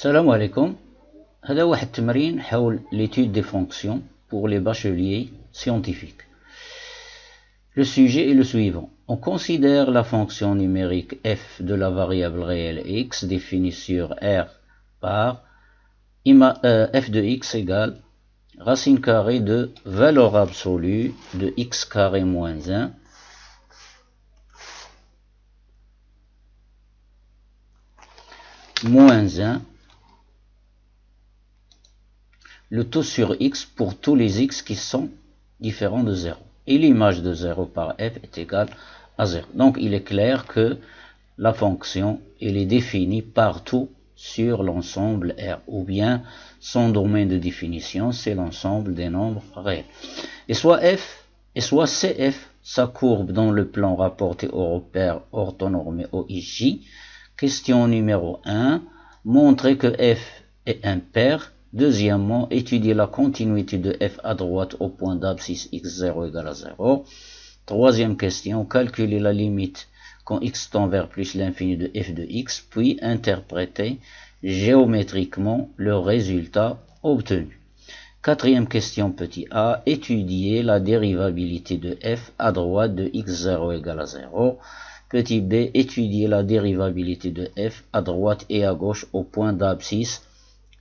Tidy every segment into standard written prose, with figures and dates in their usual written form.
Salam alaikum. هذا واحد التمرين حول l'étude des fonctions pour les bacheliers scientifiques. Le sujet est le suivant. On considère la fonction numérique f de la variable réelle x définie sur R par f de x égale racine carrée de valeur absolue de x carré moins 1 moins 1 le tout sur x pour tous les x qui sont différents de 0. Et l'image de 0 par f est égale à 0. Donc il est clair que la fonction elle est définie partout sur l'ensemble R, ou bien son domaine de définition c'est l'ensemble des nombres réels. Et soit f et soit cf, sa courbe dans le plan rapporté au repère orthonormé OIJ. Question numéro 1, montrer que f est impair. Deuxièmement, étudier la continuité de f à droite au point d'abscisse x0 égale à 0. Troisième question, calculer la limite quand x tend vers plus l'infini de f de x, puis interpréter géométriquement le résultat obtenu. Quatrième question petit a, étudier la dérivabilité de f à droite de x0 égale à 0. Petit b, étudier la dérivabilité de f à droite et à gauche au point d'abscisse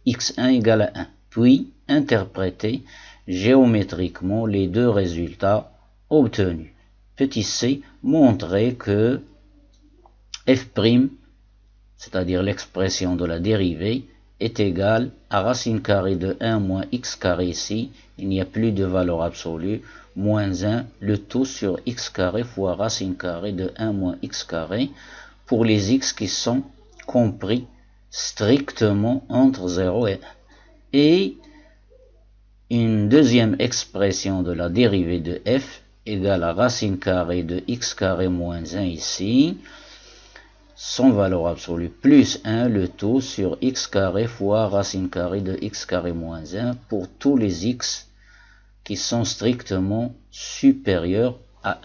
x1 égale à 1, puis interpréter géométriquement les deux résultats obtenus. Petit c, montrer que f', c'est-à-dire l'expression de la dérivée, est égale à racine carrée de 1 moins x carré ici, il n'y a plus de valeur absolue, moins 1, le tout sur x carré fois racine carrée de 1 moins x carré, pour les x qui sont compris strictement entre 0 et 1. Et une deuxième expression de la dérivée de f égale à racine carrée de x carré moins 1 ici, sans valeur absolue, plus 1, le tout sur x carré fois racine carrée de x carré moins 1 pour tous les x qui sont strictement supérieurs à 1.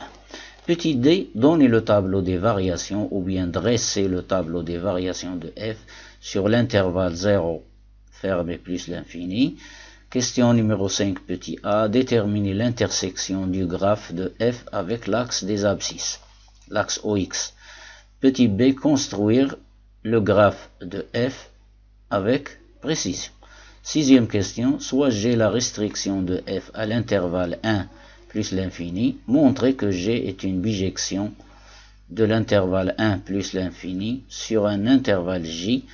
Petit d, donner le tableau des variations ou bien dresser le tableau des variations de f sur l'intervalle 0 fermé plus l'infini. Question numéro 5 petit a, déterminer l'intersection du graphe de f avec l'axe des abscisses, l'axe OX. Petit b, construire le graphe de f avec précision. Sixième question, soit j'ai la restriction de f à l'intervalle 1 plus l'infini, montrer que G est une bijection de l'intervalle 1 plus l'infini sur un intervalle J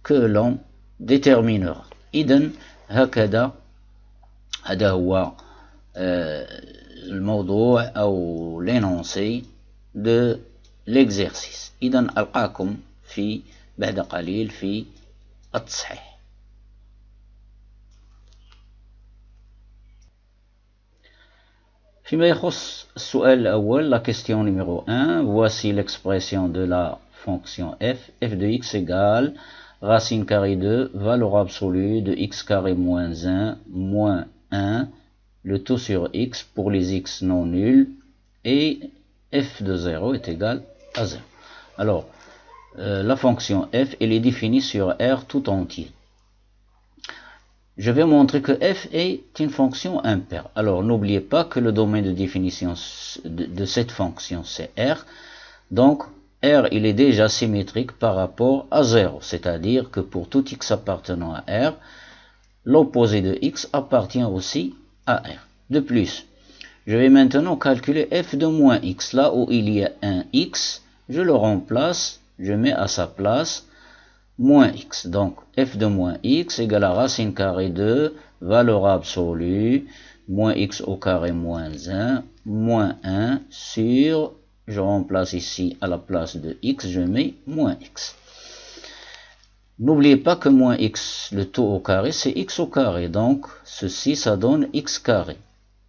que l'on déterminera. إذن هكذا هذا هو الموضوع أو l'énoncé de l'exercice. إذن ألقاكم في بعد قليل في التصحيح. فيما يخص السؤال الأول, la question numéro 1, voici l'expression de la fonction f de x égale racine carrée de valeur absolue de x carré moins 1 moins 1, le tout sur x pour les x non nuls, et f de 0 est égal à 0. Alors, la fonction f, elle est définie sur R tout entier. Je vais montrer que f est une fonction impaire. Alors, n'oubliez pas que le domaine de définition de cette fonction, c'est R. Donc, R, il est déjà symétrique par rapport à 0. C'est-à-dire que pour tout x appartenant à R, l'opposé de x appartient aussi à R. De plus, je vais maintenant calculer f de moins x. Là où il y a un x, je le remplace, je mets à sa place moins x. Donc, f de moins x égale à racine carrée de valeur absolue, moins x au carré moins 1, moins 1 sur, je remplace ici à la place de x, je mets moins x. N'oubliez pas que moins x, le tout au carré, c'est x au carré. Donc, ceci, ça donne x carré.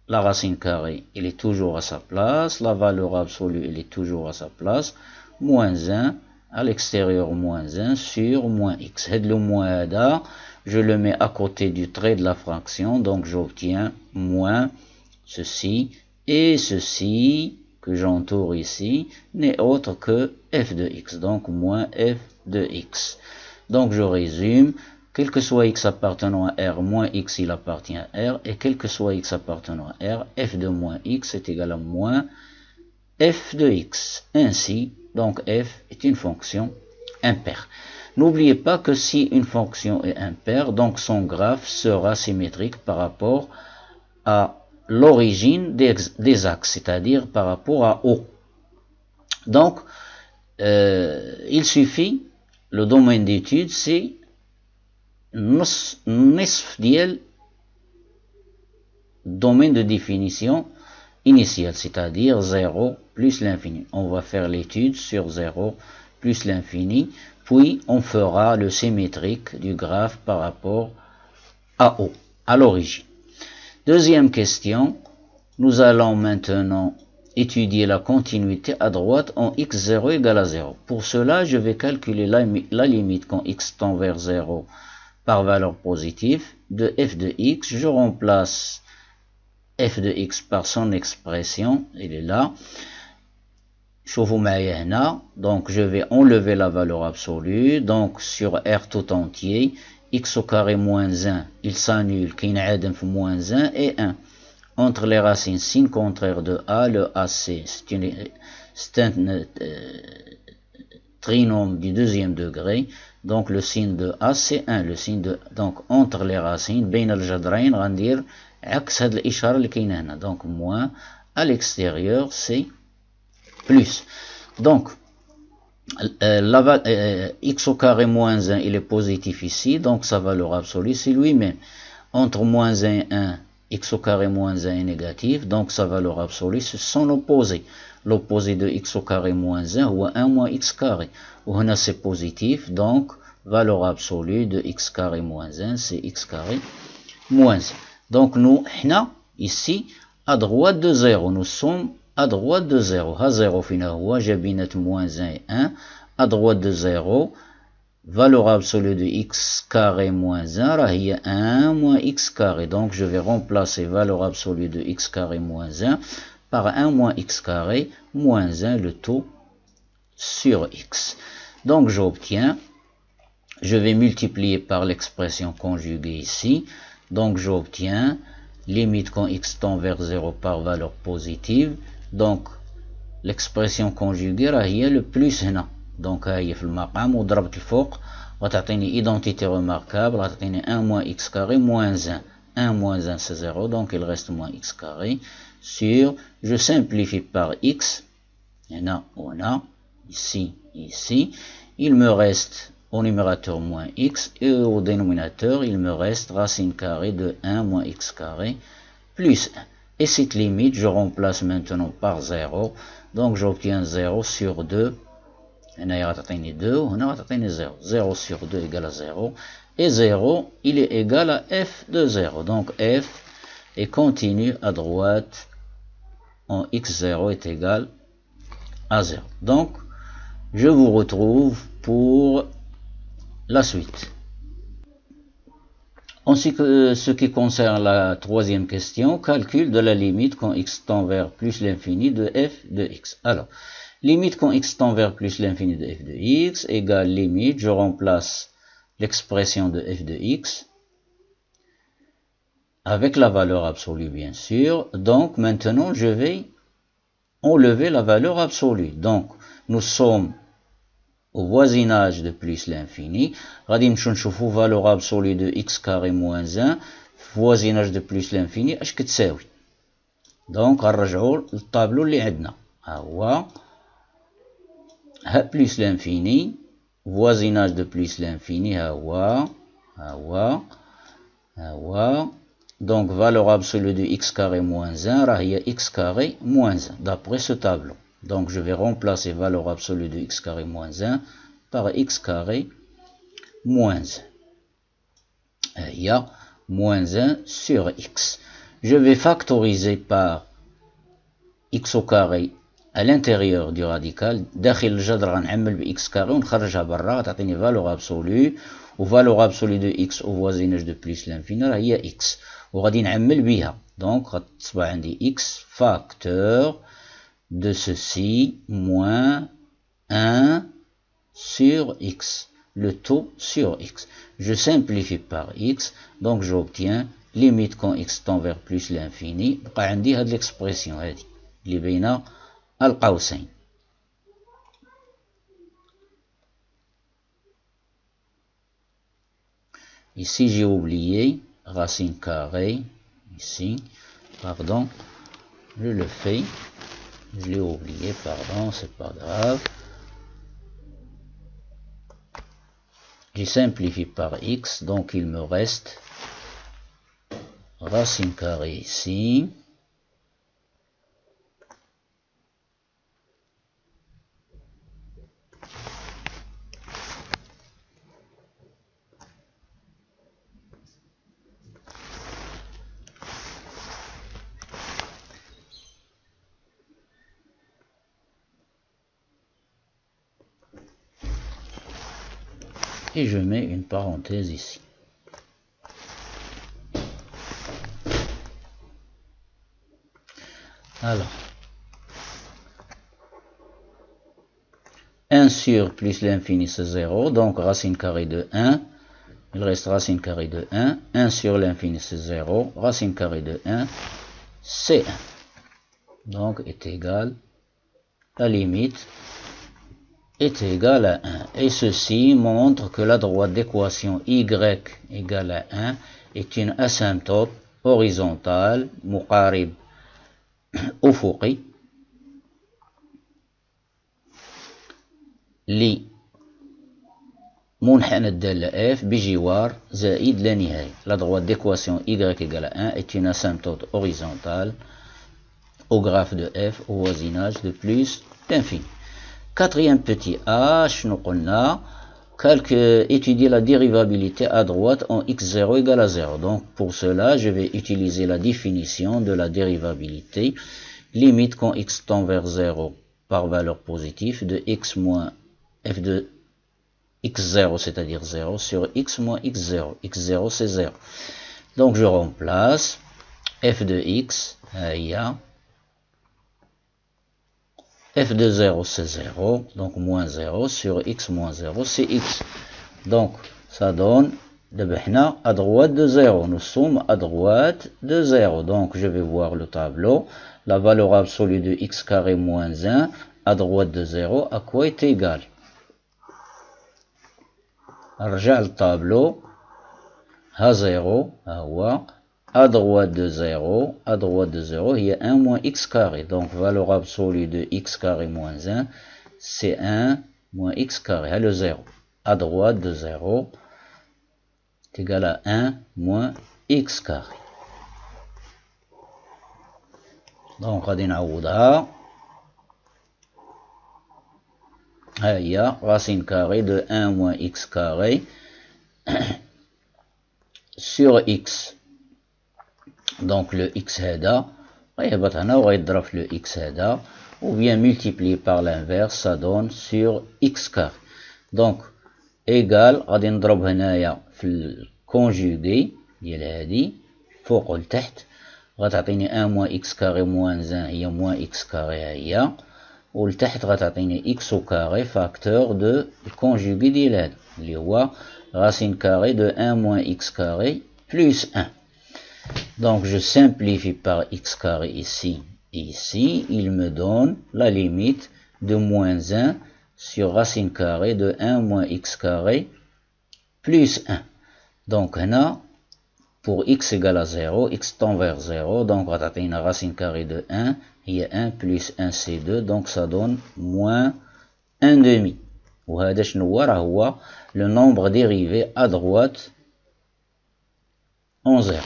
La racine carrée, elle est toujours à sa place. La valeur absolue, elle est toujours à sa place. Moins 1. À l'extérieur, moins 1 sur moins x. Le moins là, je le mets à côté du trait de la fraction, donc j'obtiens moins ceci, et ceci, que j'entoure ici, n'est autre que f de x, donc moins f de x. Donc je résume, quel que soit x appartenant à R, moins x il appartient à R, et quel que soit x appartenant à R, f de moins x est égal à moins f de x. Ainsi, donc f est une fonction impaire. N'oubliez pas que si une fonction est impaire, donc son graphe sera symétrique par rapport à l'origine des axes, c'est-à-dire par rapport à O. Donc, il suffit, le domaine d'étude, c'est nisf diel domaine de définition initiale, c'est-à-dire 0 plus l'infini. On va faire l'étude sur 0 plus l'infini, puis on fera le symétrique du graphe par rapport à O, à l'origine. Deuxième question, nous allons maintenant étudier la continuité à droite en x0 égale à 0. Pour cela, je vais calculer la limite quand x tend vers 0 par valeur positive de f de x. Je remplace f de x par son expression, il est là. Donc je vais enlever la valeur absolue, donc sur R tout entier, x au carré moins 1, il s'annule, moins 1 et 1. Entre les racines, signe contraire de A, le AC, c'est un trinôme du deuxième degré, donc le signe de A c'est 1, le signe de, donc entre les racines, بين الجذرين غندير عكس هاد الإشارة اللي كاينة هنا, donc moins, à l'extérieur c'est plus. Donc, x au carré moins 1, il est positif ici, donc sa valeur absolue, c'est lui-même. Entre moins 1 et 1, x au carré moins 1 est négatif, donc sa valeur absolue, c'est son opposé. L'opposé de x au carré moins 1, ou 1 moins x carré. Ou là, c'est positif, donc valeur absolue de x carré moins 1, c'est x carré moins 1. Donc, nous, ici, à droite de 0, nous sommes à droite de 0, à 0 finalement, j'ai bien moins 1 et 1, à droite de 0, valeur absolue de x carré moins 1, il y a 1 moins x carré, donc je vais remplacer valeur absolue de x carré moins 1 par 1 moins x carré moins 1, le tout sur x. Donc j'obtiens, je vais multiplier par l'expression conjuguée ici, donc j'obtiens limite quand x tend vers 0 par valeur positive. Donc l'expression conjuguée هي le plus هنا, donc هي في المقام وضربت الفوق وتعطيني identité remarquable, تعطيني 1 moins x carré moins 1, 1 moins 1 c'est 0, donc il reste moins x carré sur, je simplifie par x, هنا وهنا, ici, ici, il me reste au numérateur moins x et au dénominateur il me reste racine carrée de 1 moins x carré plus 1. Et cette limite, je remplace maintenant par 0. Donc j'obtiens 0 sur 2. On a 2, on a 0. 0 sur 2 égale à 0. Et 0, il est égal à f de 0. Donc f est continu à droite en x0 est égal à 0. Donc, je vous retrouve pour la suite. En ce qui concerne la troisième question, calcul de la limite quand x tend vers plus l'infini de f de x. Alors, limite quand x tend vers plus l'infini de f de x égale limite, je remplace l'expression de f de x avec la valeur absolue bien sûr. Donc maintenant je vais enlever la valeur absolue. Donc nous sommes au voisinage de plus l'infini, غادي نمشيو نشوفوا valeur absolue de x carré moins 1, voisinage de plus l'infini, اش كتساوي. Donc غنرجعوا للطابلو اللي عندنا. ها هو plus l'infini, voisinage de plus l'infini, ها هو. Donc valeur absolue de x carré moins 1, راه هي x carré moins 1, d'après ce tableau. Donc je vais remplacer valeur absolue de x carré moins 1 par x carré moins 1. Il y a moins 1 sur x. Je vais factoriser par x au carré à l'intérieur du radical. داخل الجذر غنعمل ب x carré ونخرجها برا تعطيني valeur absolue. و valeur absolue de x au voisinage de plus l'infini راه هي x. وغادي نعمل بها. Donc غتصبح عندي x facteur de ceci moins 1 sur x. le taux sur x. Je simplifie par x, donc j'obtiens limite quand x tend vers plus l'infini. بقى عندي هاد l'expression هادي اللي بين القوسين. Ici j'ai oublié racine carrée, ici, pardon, je le fais, je l'ai oublié, pardon, c'est pas grave. J'ai simplifié par x, donc il me reste racine carrée ici, et je mets une parenthèse ici. Alors, 1 sur plus l'infini c'est 0, donc racine carrée de 1, il reste racine carrée de 1, 1 sur l'infini c'est 0, racine carrée de 1, c'est 1. Donc est égal, la limite est égale à 1. Et ceci montre que la droite d'équation y égale à 1 est une asymptote horizontale, مقارب أفقي, لمنحنى الدالة f بجوار زائد لا نهاية. La droite d'équation y égale à 1 est une asymptote horizontale au graphe de f au voisinage de plus l'infini. Quatrième petit a, étudier la dérivabilité à droite en x0 égale à 0. Donc pour cela, je vais utiliser la définition de la dérivabilité. Limite quand x tend vers 0 par valeur positive de x moins f de x0, c'est-à-dire 0, sur x moins x0. x0 c'est 0. Donc je remplace f de x, f de 0 c'est 0, donc moins 0 sur x moins 0 c'est x. Donc ça donne, à droite de 0, nous sommes à droite de 0. Donc je vais voir le tableau, la valeur absolue de x carré moins 1 à droite de 0, à quoi est égal? Arja le tableau, à 0, à droite de 0, il y a 1 moins x carré. Donc, valeur absolue de x carré moins 1, c'est 1 moins x carré. Le 0, à droite de 0, est égal à 1 moins x carré. Donc, on va il y a racine carrée de 1 moins x carré sur x. Donc le x هذا غيهبط هنا وغيضرب في le x هذا ou bien multiplié par l'inverse, ça donne sur x carré. Donc égal غادي نضرب هنايا في الكونجوغي ديال هادي فوق لتحت غتعطيني 1 moins x carré moins 1 هي moins x carré هي ولتحت غتعطيني x au carré facteur de الكونجوغي ديال هذا اللي هو racine carrée de 1 moins x carré plus 1. Donc je simplifie par x carré ici et ici, il me donne la limite de moins 1 sur racine carrée de 1 moins x carré plus 1. Donc là, pour x égale à 0, x tend vers 0, donc on va une racine carrée de 1, il y a 1 plus 1 c'est 2, donc ça donne moins 1 demi. وهذا شنو هو le nombre dérivé à droite en 0.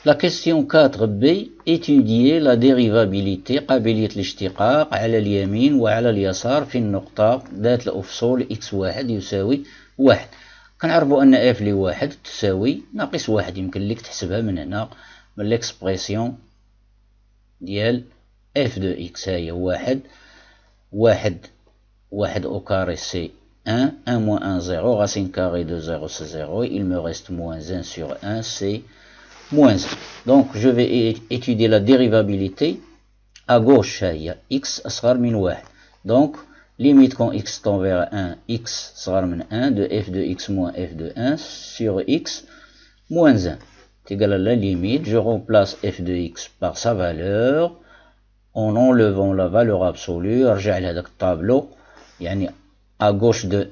La question 4b, étudier la dérivabilité قابلية الاشتقاق على اليمين وعلى اليسار في النقطة ذات الأفصول x1 يساوي 1. كنعرفوا أن f لواحد تساوي ناقص 1، يمكن لك تحسبها من هنا من l'expression ديال f de x هي 1 au carré c'est 1, 1 moins 1 0, racine carrée de 0 c'est 0, il me reste moins 1 sur 1 c'est moins 1. Donc je vais étudier la dérivabilité. À gauche, il y a x أصغر من 1. Donc, limite quand x tend vers 1, x صغر من 1 de f de x moins f de 1 sur x moins 1. C'est égal à la limite. Je remplace f de x par sa valeur en enlevant la valeur absolue. أرجع لهذاك الطابلو. يعني à gauche de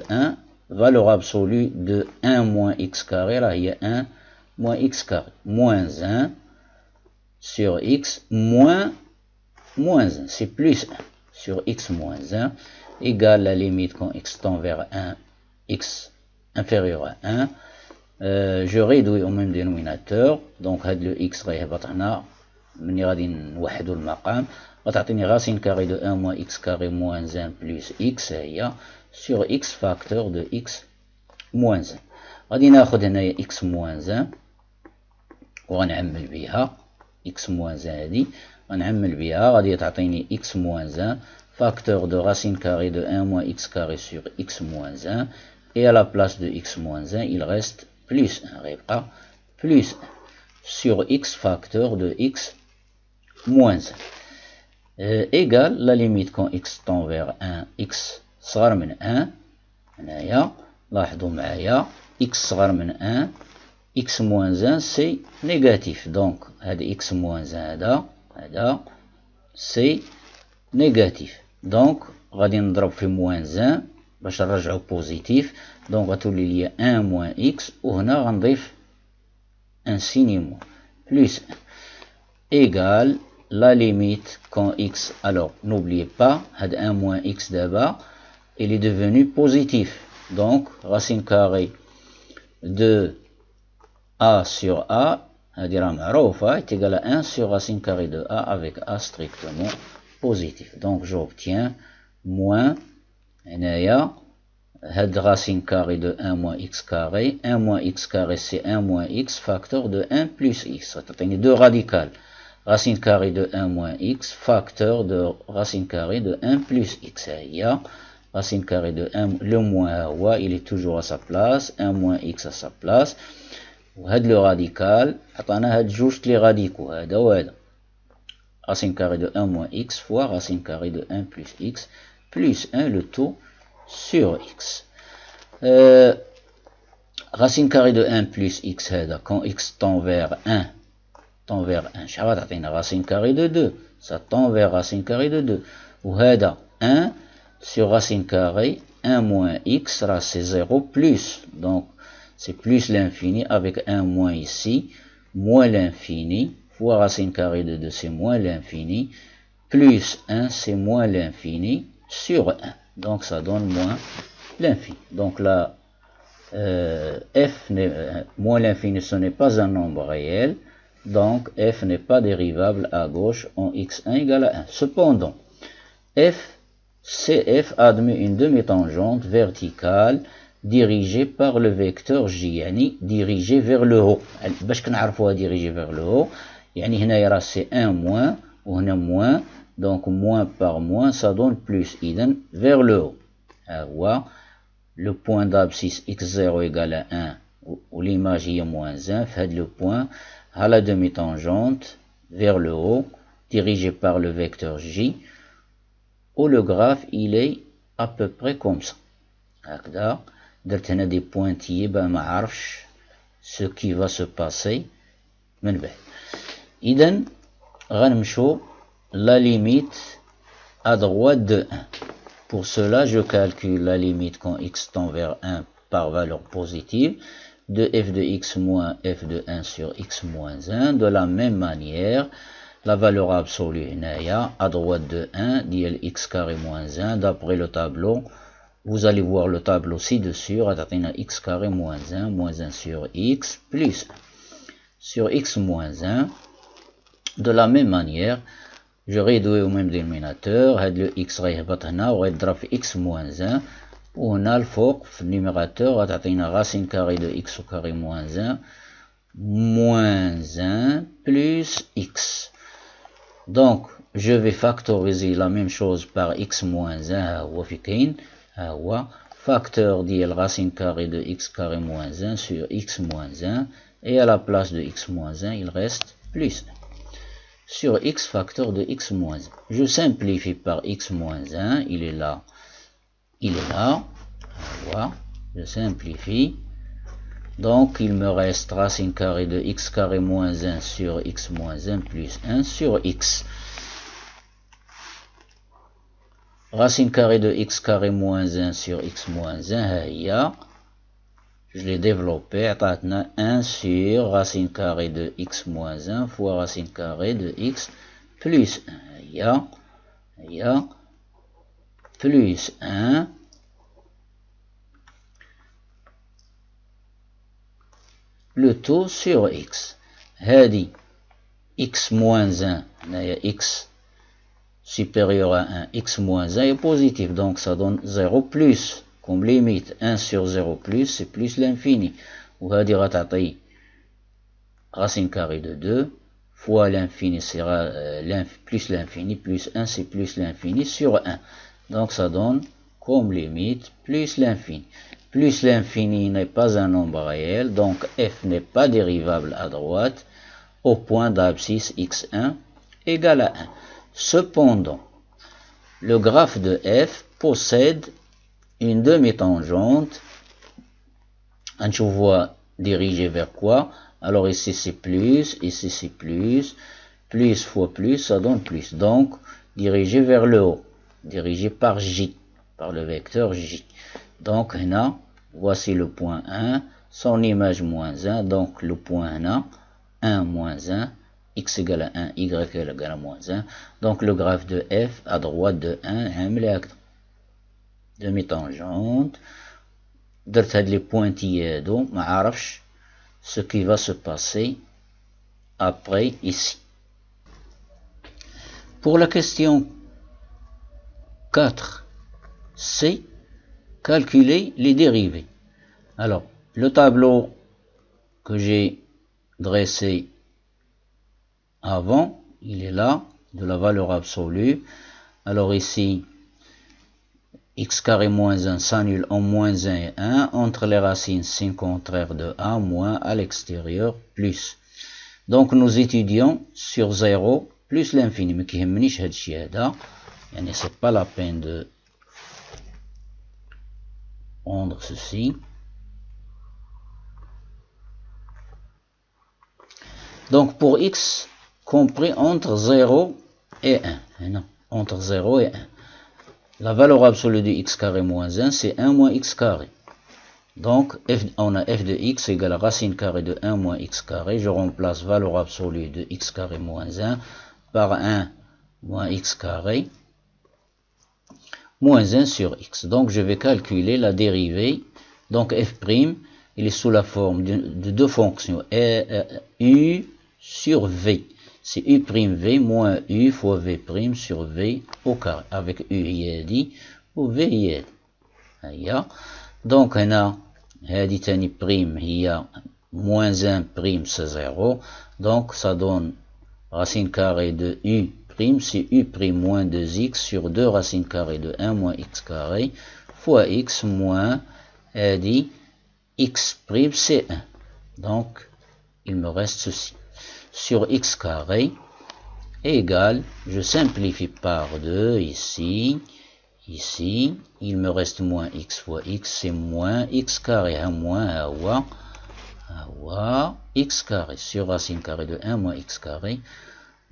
1, valeur absolue de 1 moins x carré, là il y a 1 moins x carré, moins 1 sur x moins 1, c'est plus 1 sur x moins 1, égale la limite quand x tend vers 1, x inférieur à 1. Je réduis au même dénominateur, donc le x غيهبط هنا مني غادي نوحدو المقام غتعطيني racine carrée de 1 moins x carré moins 1 plus x هي sur x facteur de x moins 1. غادي ناخد هنايا x moins 1 وغنعمل بها x moins 1 هادي غنعمل بها غادي تعطيني x moins 1 facteur de racine carrée de 1 moins x carré sur x moins 1 et à la place de x moins 1 il reste plus 1 غيبقى plus 1 sur x facteur de x moins 1 égale la limite quand x tend vers 1 x صغر من 1 هنايا لاحظوا معايا x صغر من 1 x moins 1 c'est négatif donc هذا x moins 1 هذا c'est négatif donc غادي نضرب في moins 1 باش نرجعو بوزيتيف donc غتولي لي 1 moins x وهنا غنضيف un signe moins plus 1 égale la limite quand x, alors n'oubliez pas, had 1 moins x d'abord, il est devenu positif. Donc, racine carrée de a sur a, est égal à 1 sur racine carrée de a avec a strictement positif. Donc, j'obtiens moins, had racine carrée de 1 moins x carré. 1 moins x carré, c'est 1 moins x facteur de 1 plus x. Ça a deux radicales. Racine carrée de 1 moins x, facteur de racine carrée de 1 plus x. Il y a racine carrée de 1, le moins, il est toujours à sa place, 1 moins x à sa place. وهذا le radical, عطانا هاد جوج لي radicaux, هذا وهذا. Racine carrée de 1 moins x fois racine carrée de 1 plus x, plus 1 le tout sur x. Racine carrée de 1 plus x, هذا, quand x tend vers 1, tend vers 1 شحال غتعطينا racine carrée de 2 ça tend vers racine carrée de 2 وهذا 1 sur racine carrée 1 moins x rah c'est 0 plus donc c'est plus l'infini avec 1 moins ici moins l'infini fois racine carrée de 2 c'est moins l'infini plus 1 c'est moins l'infini sur 1 donc ça donne moins l'infini donc là f moins l'infini ce n'est pas un nombre réel. Donc, f n'est pas dérivable à gauche en x1 égale à 1. Cependant, CF admet une demi-tangente verticale dirigée par le vecteur j, يعني dirigée vers le haut. باش كنعرفوها dirigée vers le haut, يعني هنا راه c'est 1 moins وهنا moins, donc moins par moins ça donne plus, إذن vers le haut. هو le point d'abscisse x0 égale à 1 ou l'image est moins 1, fait le point à la demi-tangente vers le haut, dirigé par le vecteur j, où le graphe il est à peu près comme ça. هكذا درت هنا des pointillés ما عرفش ce qui va se passer من بعد. إذن غنمشو la limite à droite de 1. Pour cela, je calcule la limite quand x tend vers 1 par valeur positive de f de x moins f de 1 sur x moins 1. De la même manière, la valeur absolue à droite de 1, dit x carré moins 1, d'après le tableau. Vous allez voir le tableau ci-dessus, x carré moins 1 sur x plus 1 sur x moins 1. De la même manière, je réduis au même dénominateur, le x غيهبط هنا وغيضرب في x moins 1. وهنا الفوق في النيميراتور غتعطينا racine carrée de x au carré moins 1 moins 1 plus x. Donc je vais factoriser la même chose par x moins 1 ها هو في كاين ها هو facteur ديال racine carrée de x carré moins 1 sur x moins 1 Et à la place de x moins 1, il reste plus 1. Sur x facteur de x moins 1. Je simplifie par x moins 1, il est là, il est là. Voilà, je simplifie. Donc il me reste racine carrée de x carré moins 1 sur x moins 1 plus 1 sur x. Racine carrée de x carré moins 1 sur x moins 1, je l'ai développé, 1 sur racine carrée de x moins 1 fois racine carrée de x plus 1. Plus 1 le tout sur x. هذه x moins 1, x supérieur à 1, x moins 1 est positif, donc ça donne 0 plus. Comme limite, 1 sur 0 plus, c'est plus l'infini. وهذه غتعطي racine carrée de 2 fois l'infini sera plus l'infini, plus 1 c'est plus l'infini sur 1. Donc ça donne comme limite plus l'infini. Plus l'infini n'est pas un nombre réel, donc f n'est pas dérivable à droite au point d'abscisse x1 égale à 1. Cependant, le graphe de f possède une demi-tangente. Je vois diriger vers quoi? Alors ici c'est plus, ici c'est plus. Plus fois plus, ça donne plus. Donc, dirigé vers le haut. Dirigé par j, par le vecteur j. Donc, là, voici le point 1, son image moins 1. Donc, le point là, 1 moins 1, x égale à 1, y égale à moins 1. Donc, le graphe de f à droite de 1, demi-tangente. درت هاد لي بوينتي هادو ما عارفش ce qui va se passer après ici. Pour la question 4, c'est calculer les dérivées. Alors, le tableau que j'ai dressé avant, il est là, de la valeur absolue. Alors ici, x carré moins 1 s'annule en moins 1 et 1, entre les racines signe contraire de a, moins à l'extérieur, plus. Donc nous étudions sur 0 plus l'infini, mais qui يهمنيش هاد الشيء هذا, يعني c'est pas la peine de prendre ceci. Donc pour x compris entre 0 et 1, non, entre 0 et 1. La valeur absolue de x carré moins 1, c'est 1 moins x carré. Donc, on a f de x égale à racine carrée de 1 moins x carré. Je remplace valeur absolue de x carré moins 1 par 1 moins x carré moins 1 sur x. Donc, je vais calculer la dérivée. Donc, f', il est sous la forme de deux fonctions, u sur v. C'est u'v moins u fois v' sur v au carré, avec u يدي ou v يدي. هيا. Donc هنا هذه تاني prime هي moins 1 prime c'est 0. Donc ça donne racine carrée de u prime, c'est u prime moins 2x sur 2 racine carrée de 1 moins x carré fois x moins هذه x prime c'est 1. Donc il me reste ceci. Sur x carré égale, je simplifie par 2 ici, il me reste moins x fois x, c'est moins x carré, moins x carré sur racine carrée de 1 moins x carré,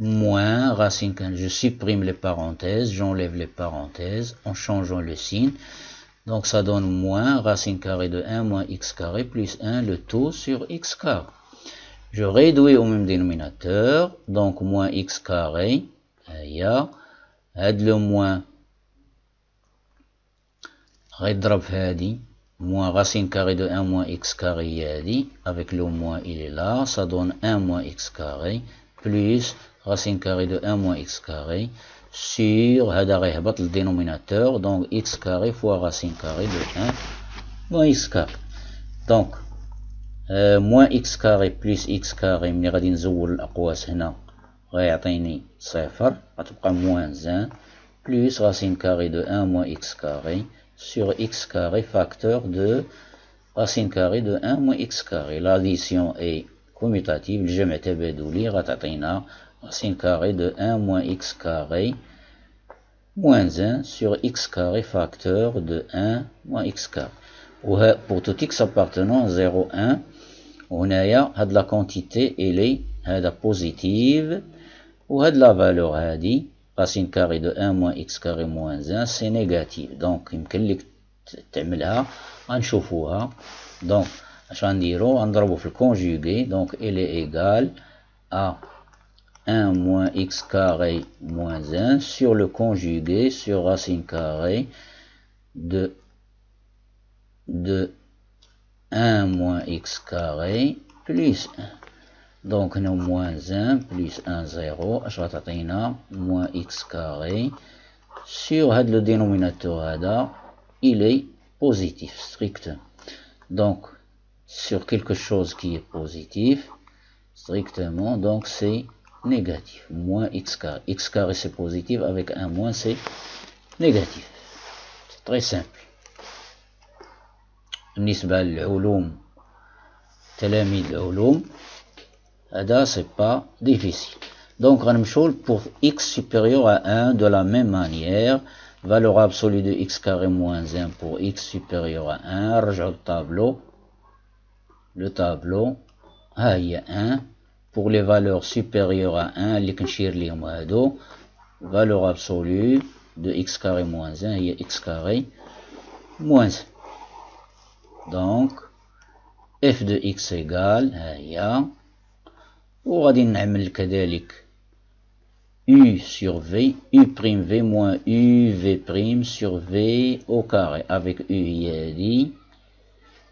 moins racine carrée, je supprime les parenthèses, j'enlève les parenthèses en changeant le signe, donc ça donne moins racine carrée de 1 moins x carré plus 1, le tout sur x carré. Je réduis au même dénominateur, donc moins x carré, le moins, rédrab hadi, moins racine carré de 1 moins x carré yadi, avec le moins il est là, ça donne 1 moins x carré, plus racine carré de 1 moins x carré, sur, le dénominateur, donc x carré fois racine carré de 1 moins x carré. Donc, moins x carré plus x carré ملي غادي نزول الأقواس هنا غيعطيني صفر, غتبقى moins 1 plus racine carré de 1 moins x carré sur x carré facteur de racine carré de 1 moins x carré. L'addition est commutative الجمع تبادلي غتعطينا racine carrée de 1 moins x carré moins 1 sur x carré facteur de 1 moins x carré. Pour tout x appartenant 0, 1, وهنايا هاد la quantité elle est هذا positive وهاد la valeur هادي racine carrée de 1 moins x carré moins 1 c'est négatif. Donc يمكن لك تعملها غنشوفوها. Donc اش غنديرو غنضربو في الكونجوغي. Donc elle est égale à 1 moins x carré moins 1 sur le conjugué sur racine carrée de 1 moins x carré plus 1. Donc nous moins 1 plus 1 0 اش غتعطينا moins x carré sur le dénominateur هذا il est positif strictement. Donc sur quelque chose qui est positif strictement, donc c'est négatif, moins x carré. X carré c'est positif, avec un moins c'est négatif. C'est très simple. بالنسبة للعلوم تلاميذ العلوم هذا c'est pas difficile. Donc غنمشيو pour x supérieur à 1 de la même manière. Valeur absolue de x carré moins 1 pour x supérieur à 1. رجعوا le tableau ها هي 1 pour les valeurs supérieures à 1 اللي كنشير ليهم هادو. valeur absolue de x carré moins 1 هي x carré moins 1. donc f de x égale ها هي. وغادي نعمل كذلك u sur v, u prime v moins u v prime sur v au carré avec u هي هادي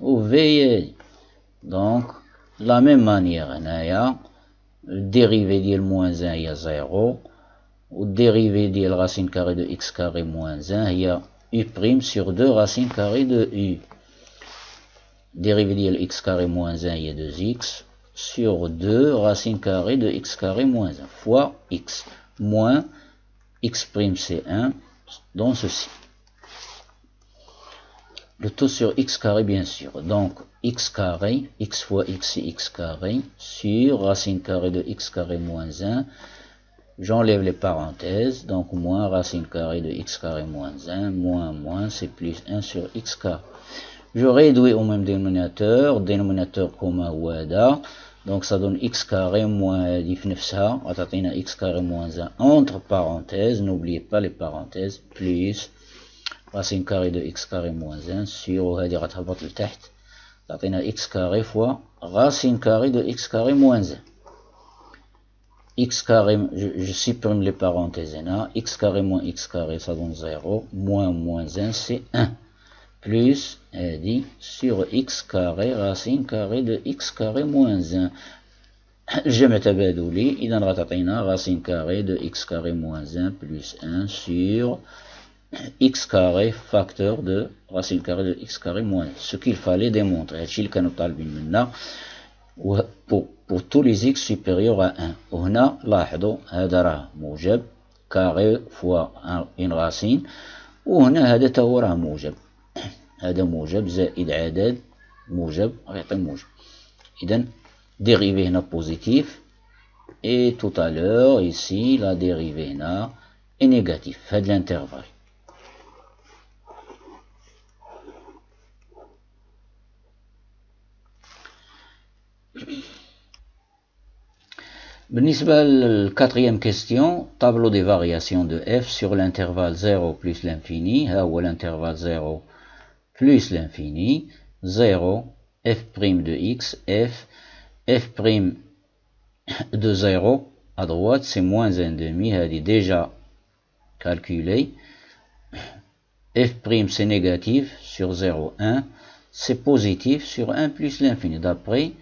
و v هي هادي. donc la même manière هنايا الديريفي ديال moins 1 هي 0 والديريفي ديال racine carrée de x carré moins 1 هي u prime sur 2 racine carrée de u. dérivé ديال x carré moins 1 هي 2x sur 2 racine carrée de x carré moins 1 fois x moins x prime c'est 1 dans ceci. Le tout sur x carré bien sûr. Donc x carré, x fois x c'est x carré sur racine carrée de x carré moins 1. J'enlève les parenthèses. Donc moins racine carrée de x carré moins 1. Moins c'est plus 1 sur x carré. Je réduis au même dénominateur. Dénominateur commun هو هذا. Donc ça donne x carré moins هذه في نفسها غتعطينا x carré moins 1 entre parenthèses. N'oubliez pas les parenthèses. Plus racine carrée de x carré moins 1 sur وهذه غتهبط لتحت تعطينا x carré fois racine carrée de x carré moins 1. x carré, je supprime les parenthèses هنا. x carré moins x carré ça donne 0. Moins 1 c'est 1. Plus هذه sur x carré racine carrée de x carré moins 1. الجمع تبادلي إذا غتعطينا racine carrée de x carré moins 1 plus 1 sur x carré facteur de racine carrée de x carré moins 1. Ce qu'il fallait démontrer. هادشي اللي كانوا طالبين منا pour tous les x supérieurs à 1. وهنا لاحظوا هذا راه موجب carré fois une racine وهنا هذا تا هو راه موجب. هذا موجب زائد عدد موجب غيعطي موجب. إذا dérivée هنا positif et tout à l'heure ici la dérivée هنا est négatif. هذا l'intervalle. بالنسبة للquatrième question, tableau des variations de f sur l'intervalle 0 plus l'infini. ها هو l'intervalle 0 plus l'infini. 0 f' de x, f prime de 0 à droite c'est moins 1,5. هذه déjà calculé. f' c'est négatif sur 0, 1. C'est positif sur 1 plus l'infini d'après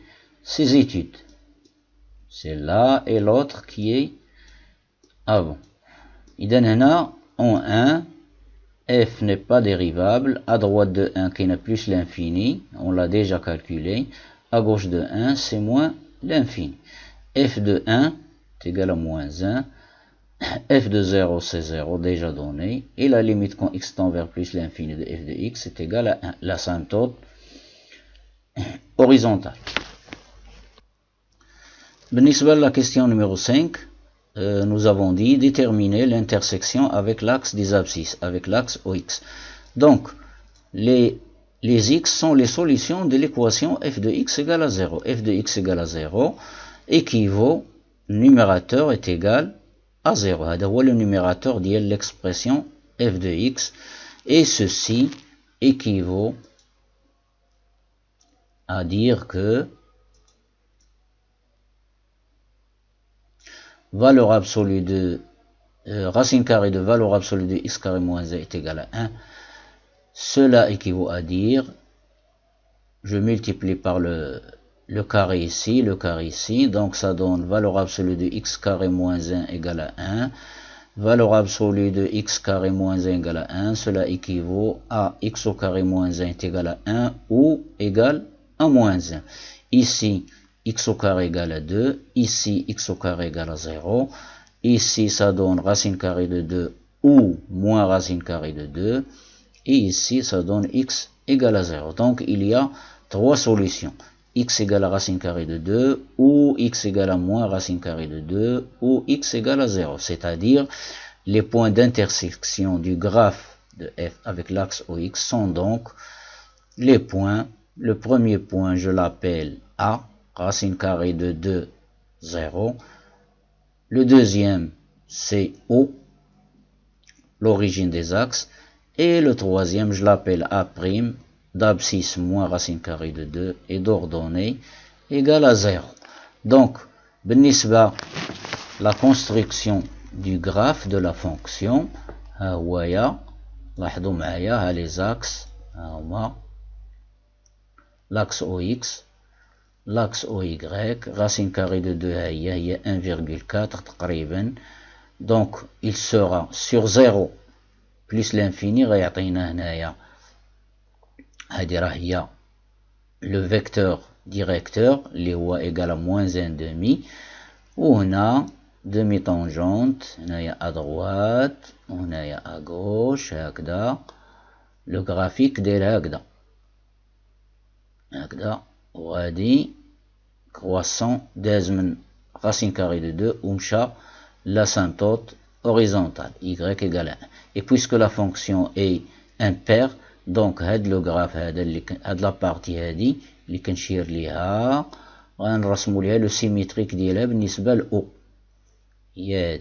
ces études. C'est là et l'autre qui est avant. إذا هنا en 1 f n'est pas dérivable. À droite de 1 qui n'a plus l'infini, on l'a déjà calculé. À gauche de 1 c'est moins l'infini. f de 1 est égal à moins 1. f de 0 c'est 0 déjà donné. Et la limite quand x tend vers plus l'infini de f de x est égale à 1. L'asymptote horizontale. بالنسبة la question numéro 5, nous avons dit déterminer l'intersection avec l'axe des abscisses, avec l'axe OX. Donc, les x sont les solutions de l'équation f de x égale à 0. f de x égale à 0 équivaut, numérateur est égal à 0. هذا هو le numérateur de l'expression f de x. Et ceci équivaut à dire que valeur absolue de racine carrée de valeur absolue de x carré moins 1 est égal à 1. Cela équivaut à dire, je multiplie par le carré ici, donc ça donne valeur absolue de x carré moins 1 égale à 1. Valeur absolue de x carré moins 1 égale à 1, cela équivaut à x au carré moins 1 est égal à 1 ou égal à moins 1. Ici, x au carré égale à 2, ici x au carré égale à 0, ici ça donne racine carrée de 2 ou moins racine carrée de 2, et ici ça donne x égale à 0. Donc il y a trois solutions, x égale à racine carrée de 2, ou x égale à moins racine carrée de 2, ou x égale à 0, c'est-à-dire les points d'intersection du graphe de f avec l'axe OX sont donc les points, le premier point je l'appelle A, racine carrée de 2, 0. Le deuxième, c'est O, l'origine des axes. Et le troisième, je l'appelle A', d'abscisse moins racine carrée de 2 et d'ordonnée égale à 0. Donc, بالنسبة la construction du graphe de la fonction, ها هو يا لاحظوا معايا ها les axes, ها هما l'axe OX, l'axe OY, racine carrée de 2 هي 1,4 تقريبا. Donc il sera sur 0 plus l'infini غيعطينا هنايا هذه راه هي le vecteur directeur اللي هو égal à moins 1 demi, وهنا demi tangente هنايا à droite وهنايا à gauche هكذا. le graphique داير هكذا وغادي croissant داز من racine carrée de 2 ومشى l'asymptote horizontale y égale à 1. Et puisque la fonction est impaire, donc هاد le graphe هذا اللي هاد la partie هادي اللي كنشير ليها غنرسمو ليها لو سيميتريك ديالها بالنسبة ل O. هي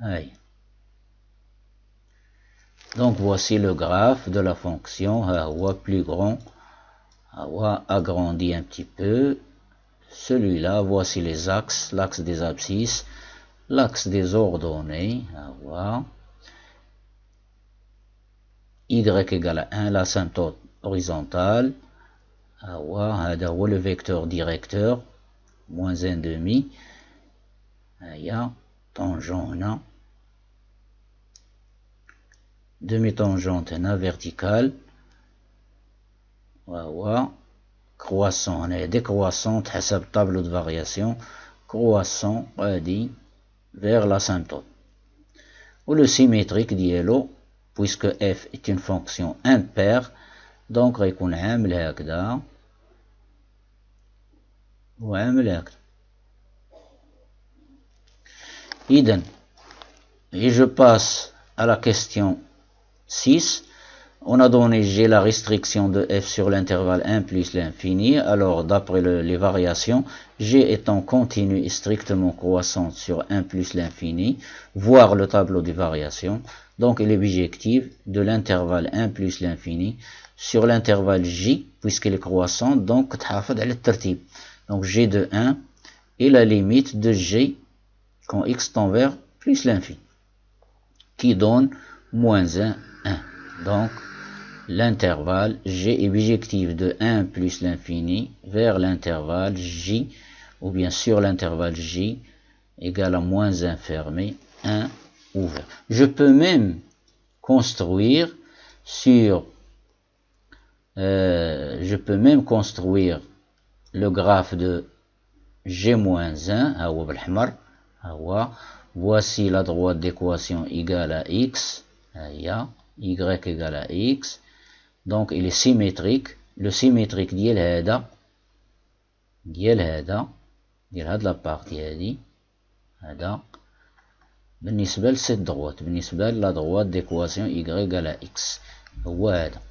هاي. Donc voici le graphe de la fonction, ها هو plus grand, ها هو agrandi un petit peu. Celui-là, voici les axes, l'axe des abscisses, l'axe des ordonnées, ها هو y égale à 1, l'asymptote horizontale, ها هو هذا هو le vecteur directeur, moins 1 demi, هيا tangent هنا, demi-tangente هنا verticale, ها هو croissant هنا décroissante حسب tableau de variation, croissant غادي vers l'asymptote. Ou le symétrique ديالو puisque f est une fonction impaire, donc غيكون عامل هكذا وعامل هكذا. إذن et je passe à la question 6. On a donné G la restriction de f sur l'intervalle 1 plus l'infini. Alors d'après les variations, G étant continue et strictement croissante sur 1 plus l'infini, voir le tableau des variations. Donc il est bijective de l'intervalle 1 plus l'infini sur l'intervalle J, puisqu'elle est croissante, donc تحافظ على الترتيب. Donc G de 1 et la limite de G quand x tend vers plus l'infini, qui donne moins 1, 1. Donc l'intervalle G est bijectif de 1 plus l'infini vers l'intervalle J, ou bien sur l'intervalle J, égale à moins 1 fermé, 1 ouvert. Je peux même construire sur le graphe de G-1, voici la droite d'équation égale à x, y égale à x, donc il est symétrique, le symétrique ديال هذا ديال هذا، ديال هاد لابارتي هادي، هذا بالنسبة لسيت دغوات، بالنسبة لا دغوات ديكواسيون y على x هو هذا.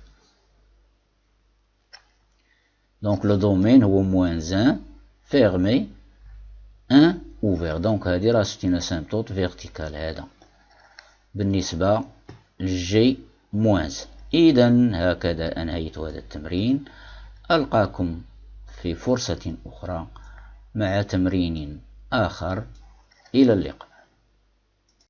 دونك لو دومين هو موان 1 فيرمي 1 اوفير. دونك هادي راه سيت اون اسيمبتوت فيرتيكال هذا بالنسبة للجي موان. إذا هكذا أنهيت هذا التمرين. ألقاكم في فرصة أخرى مع تمرين آخر. إلى اللقاء.